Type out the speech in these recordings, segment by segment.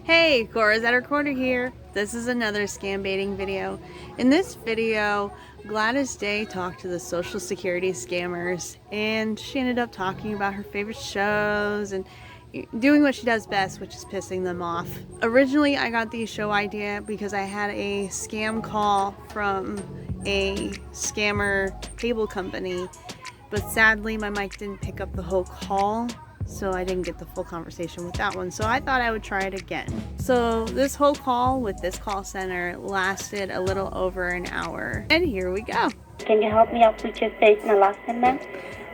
Hey, Cora's at her corner here. This is another scam baiting video. In this video, Gladys Day talked to the Social Security scammers, and she ended up talking about her favorite shows and doing what she does best, which is pissing them off. Originally, I got the show idea because I had a scam call from a scammer cable company, but sadly my mic didn't pick up the whole call, so I didn't get the full conversation with that one. So I thought I would try it again. So this whole call with this call center lasted a little over an hour. And here we go. Can you help me out with your face and last name, ma'am?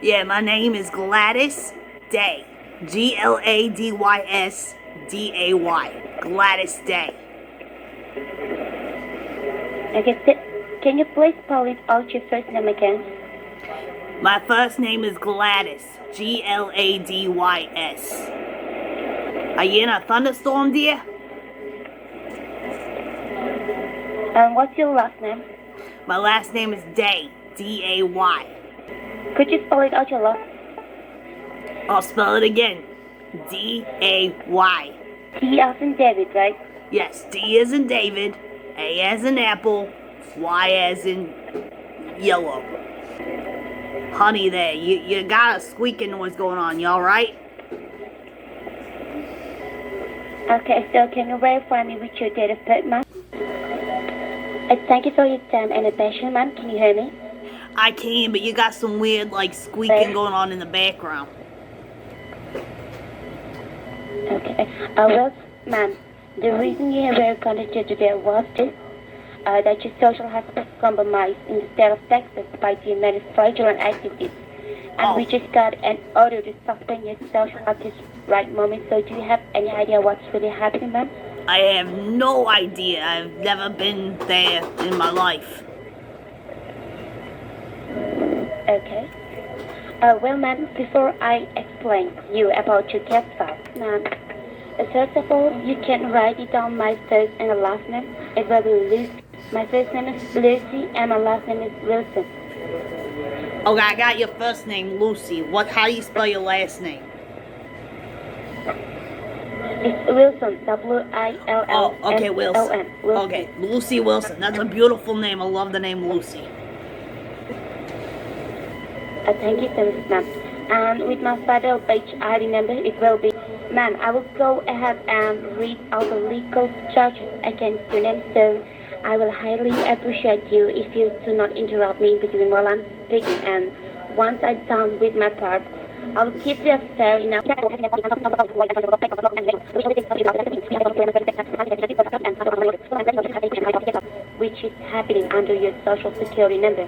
Yeah, my name is Gladys Day. Gladysday. Gladys Day. Okay, can you please spell it out your first name again? My first name is Gladys. Gladys. Are you in a thunderstorm, dear? And what's your last name? My last name is Day. Day. Could you spell it out your last? I'll spell it again. Day. D as in David, right? Yes, D as in David, A as in apple, Y as in yellow. Honey there, you got a squeaking noise going on, you alright? Okay, so can you verify me with your date of birth, ma'am? Thank you for your time and attention, ma'am. Can you hear me? I can, but you got some weird, squeaking going on in the background. Okay, well, ma'am, the reason you were contacted today was this, that your social has been compromised in the state of Texas by the many fraudulent activities. And we just got an order to suspend your social at this right moment. So do you have any idea what's really happening, ma'am? I have no idea. I've never been there in my life. Okay. Well, ma'am, before I explain you about your case file, ma'am, first of all, you can write it down my first and last name. It will be Lucy. My first name is Lucy and my last name is Wilson. Okay, I got your first name, Lucy. How do you spell your last name? It's Wilson, W-I-L-L-S-O-N. Oh, okay, Wilson. Wilson. Okay, Lucy Wilson. That's a beautiful name. I love the name Lucy. Thank you so much, ma'am. And with my federal page ID number, it will be, ma'am, I will go ahead and read all the legal charges against your name, so I will highly appreciate you if you do not interrupt me between while I'm speaking. And once I'm done with my part, I'll keep you fair enough. Which is happening under your social security number.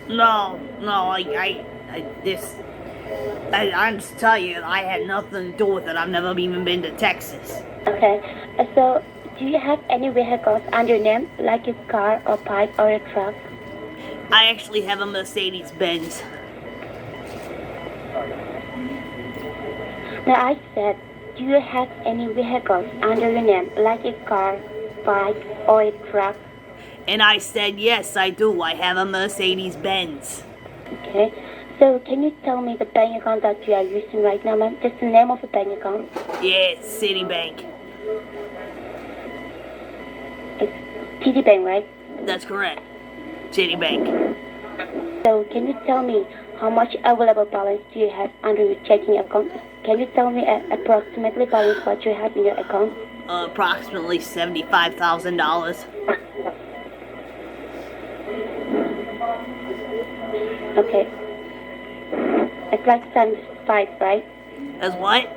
No, I'm just telling you, I had nothing to do with it. I've never even been to Texas. Okay, so do you have any vehicles under your name, like a car or bike or a truck? I actually have a Mercedes-Benz. Now I said, do you have any vehicles under your name, like a car, bike or a truck? And I said, yes, I do. I have a Mercedes-Benz. Okay. So can you tell me the bank account that you are using right now, ma'am? Just the name of the bank account. Yeah, it's Citibank. It's TD Bank, right? That's correct. Citibank. So can you tell me how much available balance do you have under your checking account? Can you tell me approximately balance what you have in your account? Approximately $75,000. Okay. It's like 75, right? As what?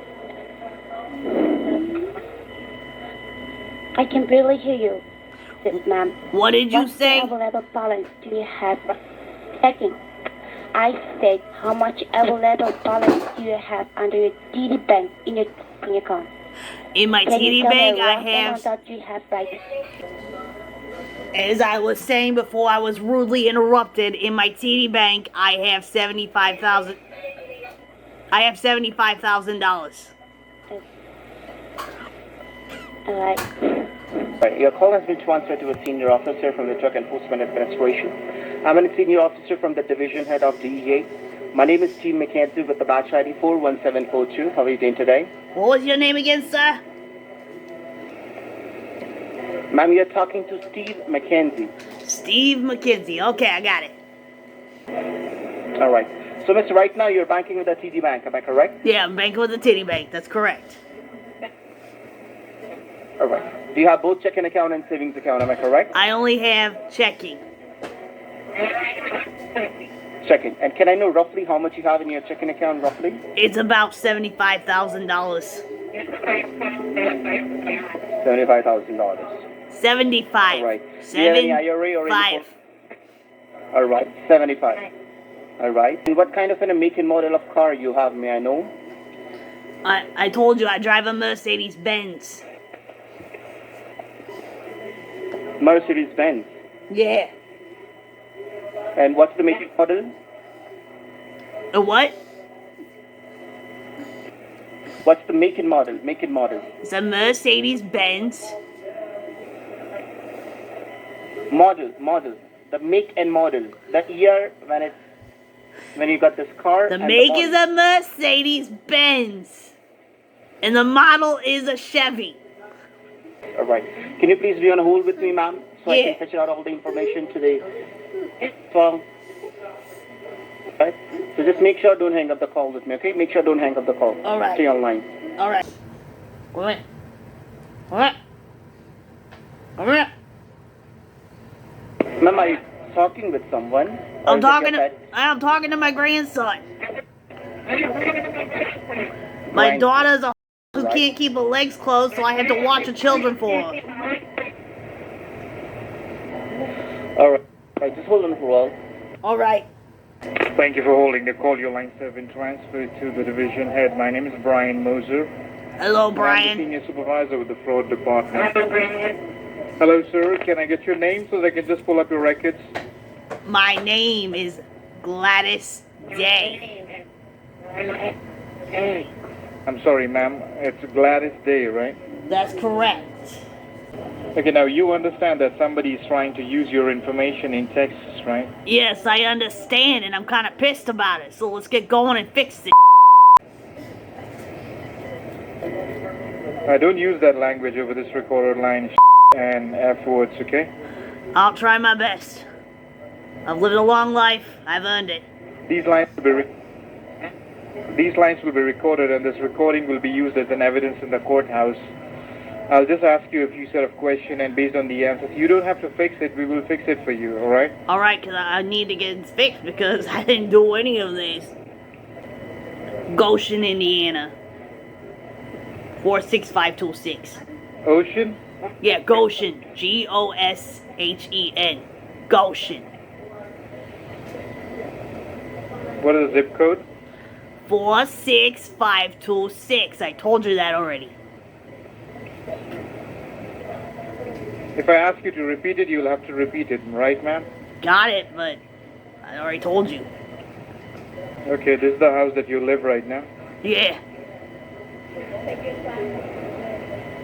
I can barely hear you, ma'am. What did you say? What available balance do you have checking? I said, how much available balance do you have under your TD Bank in your checking account? In my TD Bank, I have... That you have right. As I was saying before I was rudely interrupted, in my TD Bank, I have $75,000. I have $75,000. All right. Your call has been transferred to a senior officer from the Drug Enforcement Administration. I'm a senior officer from the Division Head of DEA. My name is Steve McKenzie with the batch ID 41742. How are you doing today? What was your name again, sir? Ma'am, you're talking to Steve McKenzie. Steve McKenzie. Okay, I got it. All right. So, Mister, right now you're banking with a TD Bank, am I correct? Yeah, I'm banking with the Titty Bank. That's correct. All right. Do you have both checking account and savings account, am I correct? I only have checking. Checking. And can I know roughly how much you have in your checking account, roughly? It's about $75,000. $75,000. 75. All right. Do you have any IRA or any? All right. 75. All right. And what kind of a make and model of car you have, may I know? I told you I drive a Mercedes Benz. Mercedes Benz. Yeah. And what's the make and model? A what? What's the make and model? Make and model. It's a Mercedes Benz. Model. The make and model. The year when you got this car. The make is a Mercedes Benz. And the model is a Chevy. All right. Can you please be on hold with me, ma'am? So I Yeah. can fetch out all the information to the phone. Right? So just make sure don't hang up the call with me, okay? Make sure don't hang up the call. All right. Stay online. All right. What? What? What? Ma'am, are you talking with someone? Or I'm is it talking your to pet? I'm talking to my grandson. My Grandson. daughter's a who Right. can't keep her legs closed, so I have to watch her children for her. All right. Just hold on for a while. All right. Thank you for holding the call. Your lines have been transferred to the division head. My name is Brian Moser. Hello, I'm the Brian. senior supervisor with the fraud department. Hello, sir. Can I get your name so they can just pull up your records? My name is Gladys Day. I'm sorry, ma'am. It's Gladys Day, right? That's correct. Okay, now you understand that somebody is trying to use your information in Texas, right? Yes, I understand, and I'm kind of pissed about it. So let's get going and fix this. I don't use that language over this recorded line and F words, okay? I'll try my best. I've lived a long life. I've earned it. These lines will be recorded, and this recording will be used as an evidence in the courthouse. I'll just ask you a few set of questions, and based on the answers, you don't have to fix it. We will fix it for you, all right? All right, because I need to get it fixed because I didn't do any of this. Goshen, Indiana. 46526. Ocean? Yeah, Goshen. Goshen. Goshen. What is the zip code? 46526. I told you that already. If I ask you to repeat it, you'll have to repeat it, right, ma'am? Got it, but I already told you. Okay, this is the house that you live right now. Yeah.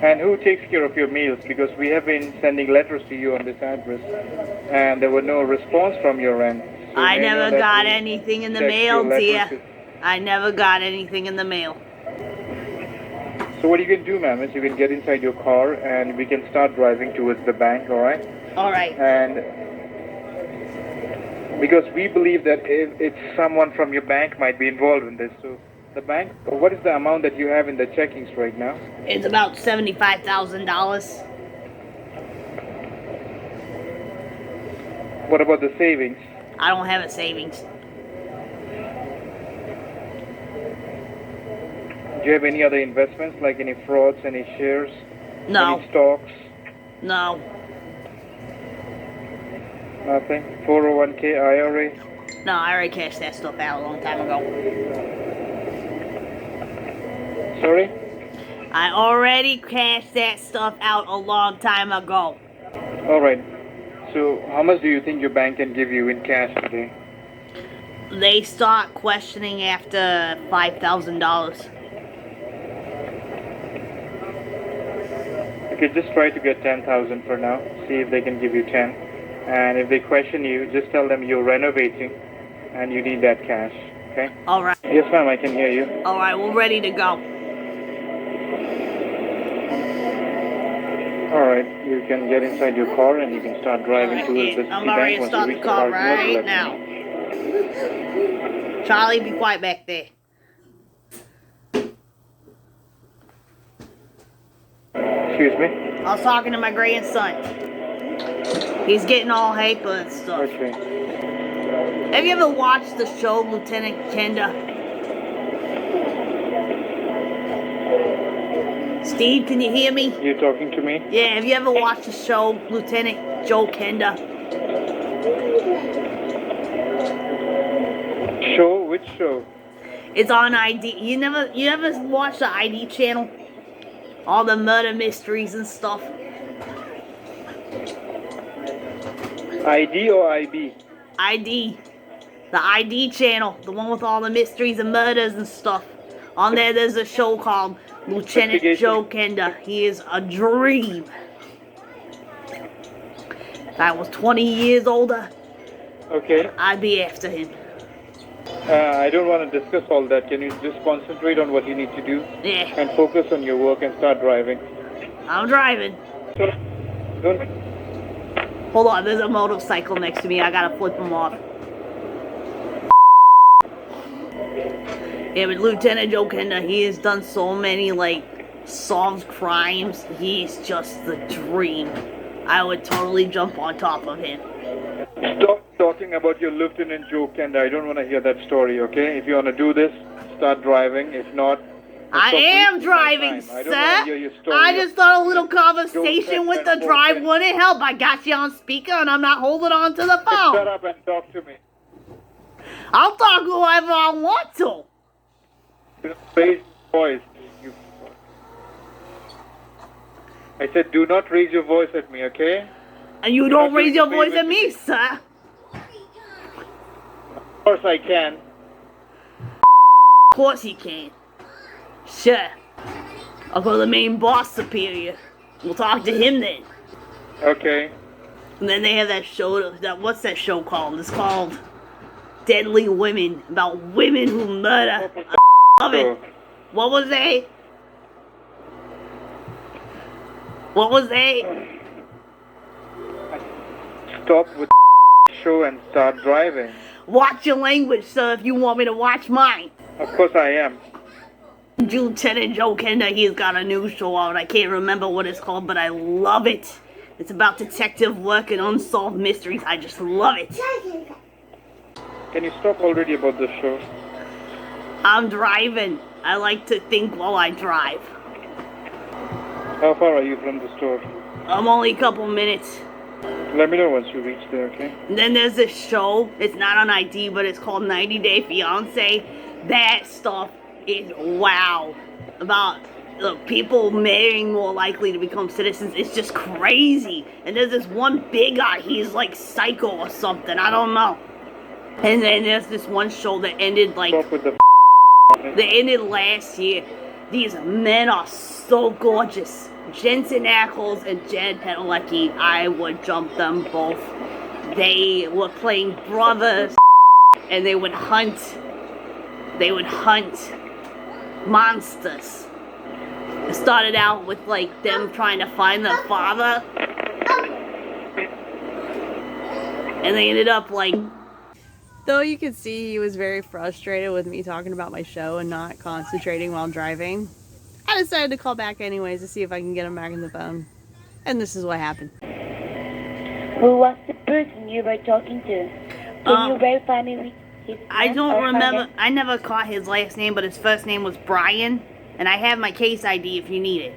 And who takes care of your meals? Because we have been sending letters to you on this address, and there were no response from your end. So I may know never that got we anything in the checked mail, your dear. letters. I never got anything in the mail. So what you can do, ma'am, is you can get inside your car, and we can start driving towards the bank, all right? All right. And because we believe that if it's someone from your bank might be involved in this. So the bank, what is the amount that you have in the checkings right now? It's about $75,000. What about the savings? I don't have a savings. Do you have any other investments, like any frauds, any shares, No. any stocks? No. Nothing? 401k, IRA? No, I already cashed that stuff out a long time ago. Sorry? I already cashed that stuff out a long time ago. All right. So how much do you think your bank can give you in cash today? They start questioning after $5,000. Okay, just try to get 10,000 for now. See if they can give you 10. And if they question you, just tell them you're renovating and you need that cash. Okay? All right. Yes, ma'am, I can hear you. All right, we're ready to go. Alright, you can get inside your car and you can start driving towards the I'm city already bank. Once you starting reach the car parking lot, right let me now. know. Charlie, be quiet back there. Excuse me? I was talking to my grandson. He's getting all hyper and stuff. Okay. Have you ever watched the show Lieutenant Kenda? Steve, can you hear me? You talking to me? Yeah, have you ever watched the show Lieutenant Joe Kenda? Show? Which show? It's on ID. You never watched the ID channel? All the murder mysteries and stuff. ID or IB? ID. The ID channel. The one with all the mysteries and murders and stuff. On there's a show called Lieutenant Joe Kenda. He is a dream. If I was 20 years older, Okay. I'd be after him. I don't want to discuss all that. Can you just concentrate on what you need to do Yeah, and focus on your work and start driving? I'm driving. Don't. Hold on, there's a motorcycle next to me. I gotta flip him off. Yeah, but Lieutenant Joe Kenda, he has done so many, like, solved crimes. He's just the dream. I would totally jump on top of him. Stop talking about your Lieutenant Joe Kenda. I don't want to hear that story, okay? If you want to do this, start driving. If not, I am driving, I don't want to hear your sir. story. I just thought a little conversation with the drive wouldn't help. I got you on speaker and I'm not holding on to the Shut phone. up and talk to me. I'll talk whoever I want to. Raise your voice. I said, do not raise your voice at me, okay? And you don't raise your voice at me, sir. Of course I can. Of course you can. Sure. I'll go to the main boss superior. We'll talk to him then. Okay. And then they have that show, what's that show called? It's called Deadly Women, about women who murder. I love it. What was that? What was that? Stop with show and start driving. Watch your language, sir, if you want me to watch mine. Of course I am. Lieutenant Joe Kenda, he's got a new show out. I can't remember what it's called, but I love it. It's about detective work and unsolved mysteries. I just love it. Can you stop already about the show? I'm driving. I like to think while I drive. How far are you from the store? I'm only a couple minutes. Let me know once you reach there, okay? And then there's this show. It's not on ID, but it's called 90 Day Fiancé. That stuff is wow. About people marrying more likely to become citizens. It's just crazy. And there's this one big guy. He's like psycho or something. I don't know. And then there's this one show that ended like... Stop with the They ended last year. These men are so gorgeous. Jensen Ackles and Janet Padalecki, I would jump them both. They were playing brothers, and they would hunt monsters. It started out with like them trying to find their father, and they ended up like... Though you could see he was very frustrated with me talking about my show and not concentrating while driving, I decided to call back anyways to see if I can get him back on the phone. And this is what happened. Who was the person you were talking to? Can you verify me with his I name don't or her remember. name? I never caught his last name, but his first name was Brian, and I have my case ID if you need it.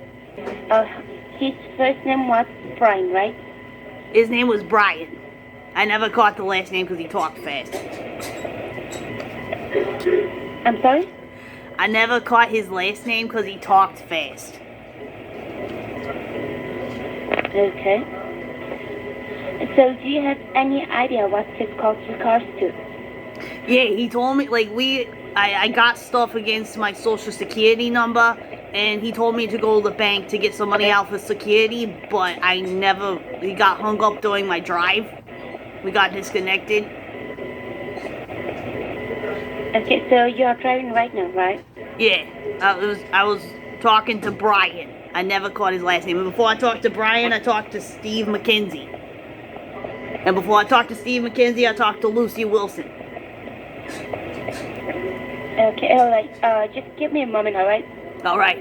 His first name was Brian, right? His name was Brian. I never caught the last name because he talked fast. I'm sorry? I never caught his last name because he talked fast. Okay. So do you have any idea what his call regards to? Yeah, he told me, like, I got stuff against my social security number, and he told me to go to the bank to get some money out for security, but he got hung up during my drive. We got disconnected. Okay, so you are driving right now, right? Yeah, I was talking to Brian. I never caught his last name. And before I talked to Brian, I talked to Steve McKenzie. And before I talked to Steve McKenzie, I talked to Lucy Wilson. Okay, alright. Just give me a moment, alright? Alright.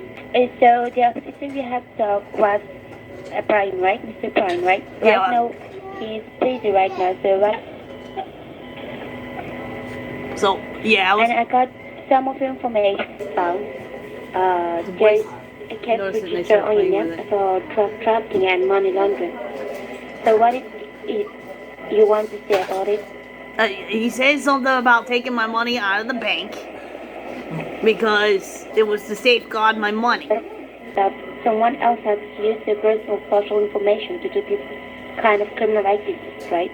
So the officer we have talked was Brian, right? Mr. Brian, right? Yeah, Right now, he's busy right now, so right? So, yeah, And I got some of the information found. There's a case Notice that they register start on your playing with name it. for drug trafficking and money laundering. So what is it you want to say about it? he said something about taking my money out of the bank because it was to safeguard my money. That someone else has used your personal social information to do this kind of criminal activities, right?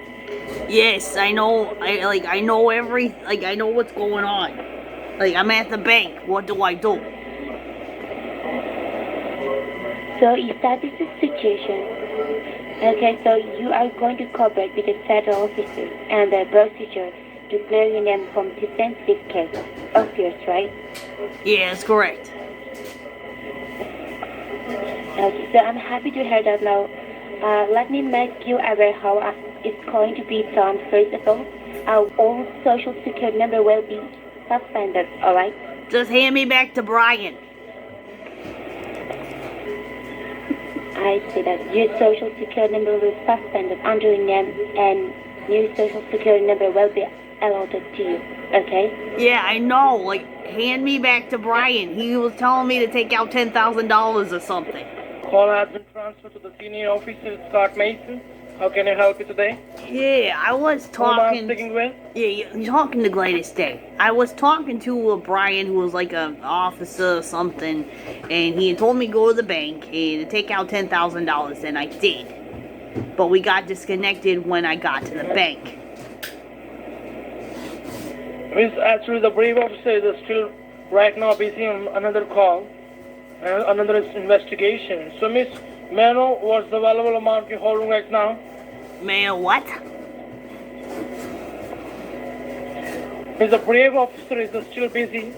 Yes, I know. I know I know what's going on. Like, I'm at the bank. What do I do? So if that is the situation, okay, so you are going to cooperate with the federal officers and the procedure to clear your name from this sensitive case of yours, right? Yeah, that's correct. Okay, so I'm happy to hear that now. Let me make you aware how it's going to be done. First of all, our old social security number will be suspended, alright? Just hand me back to Brian. I say that your social security number will be suspended under your name and new social security number will be allotted to you, okay? Yeah, I know. Like, hand me back to Brian. He was telling me to take out $10,000 or something. Call has been transferred to the senior officer, Scott Mason. How can I help you today? Yeah, I was Who am I talking. speaking with? Yeah, you're talking to Gladys Day. I was talking to Brian, who was like an officer or something, and he had told me to go to the bank and to take out $10,000, and I did. But we got disconnected when I got to the bank. Miss, actually, the brave officer is still right now busy on another call, another investigation. So, Miss, may I know what's the available amount you're holding right now? Man, what? Miss, the brave officer is still busy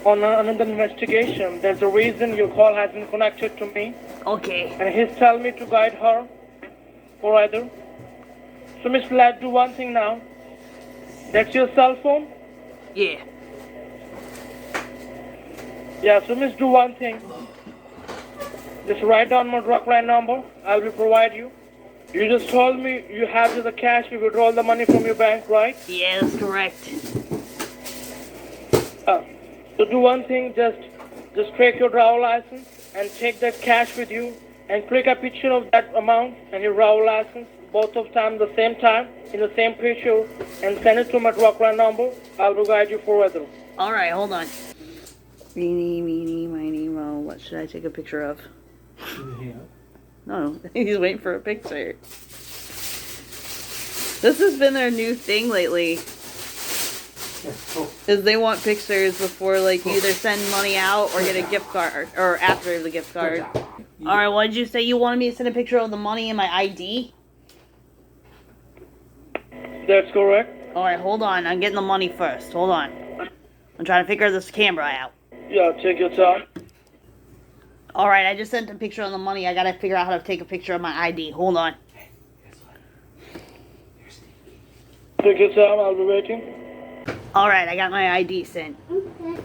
on another investigation. There's a reason your call hasn't connected to me, Okay. and he's telling me to guide her further. So, Miss, let's do one thing now. That's your cell phone? Yeah. Yeah, so Miss, do one thing. Just write down my drug line number. I will provide you. You just told me you have the cash. You withdraw the money from your bank, right? Yeah, that's correct. So do one thing. Just take your driver license and take that cash with you and click a picture of that amount and your driver license, both of time the same time in the same picture, and send it to my drug line number. I will guide you further. All right, hold on. Meeny, meeny, miny, mo. What should I take a picture of? Yeah. No, he's waiting for a picture. This has been their new thing lately. Is they want pictures before, like, you either send money out or get a gift card, or after the gift card. All right, what did you say? You wanted me to send a picture of the money and my ID? That's correct. All right, hold on. I'm getting the money first. Hold on. I'm trying to figure this camera out. Yeah, take your time. All right, I just sent a picture of the money. I gotta figure out how to take a picture of my ID. Hold on. Take your time. I'll be waiting. All right, I got my ID sent. You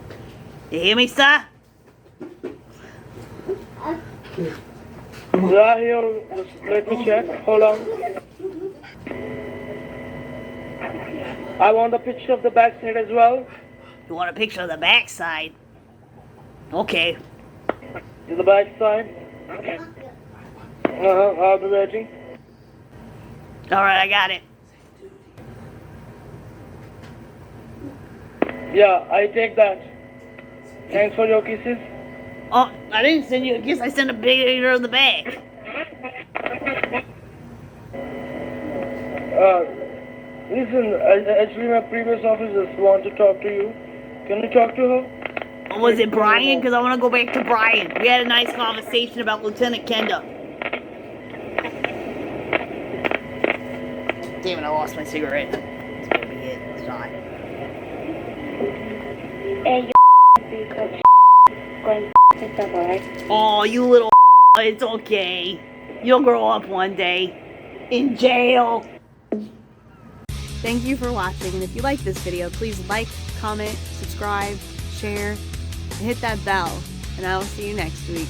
hear me, sir? Yeah, here. Just let me check. Hold on. I want the picture of the back side as well. You want a picture of the backside? Okay. To the back side. I'll be waiting. All right, I got it. Yeah, I take that. Thanks for your kisses. Oh, I didn't send you a kiss. I sent a picture of the back. Listen, actually my previous officers want to talk to you. Can you talk to her? Or was it Brian? Because I want to go back to Brian. We had a nice conversation about Lieutenant Kenda. Damn it, I lost my cigarette. It's gonna be it. It's not. Hey, you piece of going yourself, alright? Oh, you little It's okay. You'll grow up one day. In jail. Thank you for watching, and if you like this video, please like, comment, subscribe, share, and hit that bell, and I will see you next week.